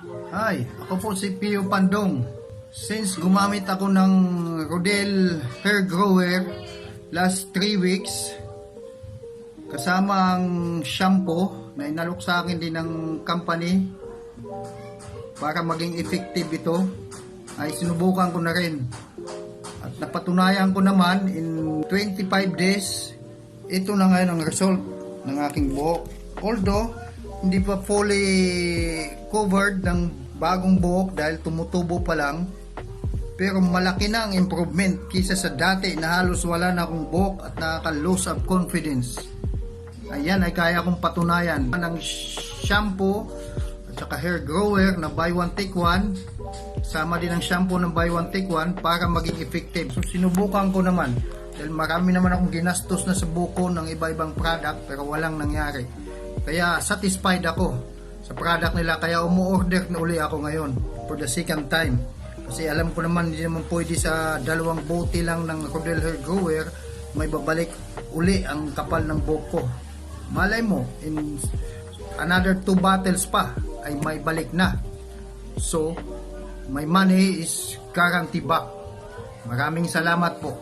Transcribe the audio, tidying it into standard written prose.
Hi, ako po si Pio Pandong. Since gumamit ako ng Rodel Hair Grower last 3 weeks, kasama ang shampoo na inalok sa akin din ng company para maging effective ito, ay sinubukan ko na rin. At napatunayan ko naman in 25 days, ito na ngayon ang result ng aking buhok. Although, hindi pa fully covered ng bagong buhok dahil tumutubo pa lang, pero malaki na ang improvement kisa sa dati na halos wala na akong buhok at nakaka-lose of confidence. Ayan ay kaya kong patunayan ng shampoo at saka hair grower na buy one take one, sama din ang shampoo ng buy one take one para maging effective. So sinubukan ko naman dahil marami naman akong ginastos na sa buko ng iba-ibang product pero walang nangyari. Kaya satisfied ako sa product nila, kaya umu-order na uli ako ngayon for the second time. Kasi alam ko naman hindi naman pwede sa dalawang bote lang ng Rodel Hair Grower may babalik uli ang kapal ng buhok ko. Malay mo, in another 2 bottles pa ay may balik na. So, my money is guarantee back. Maraming salamat po.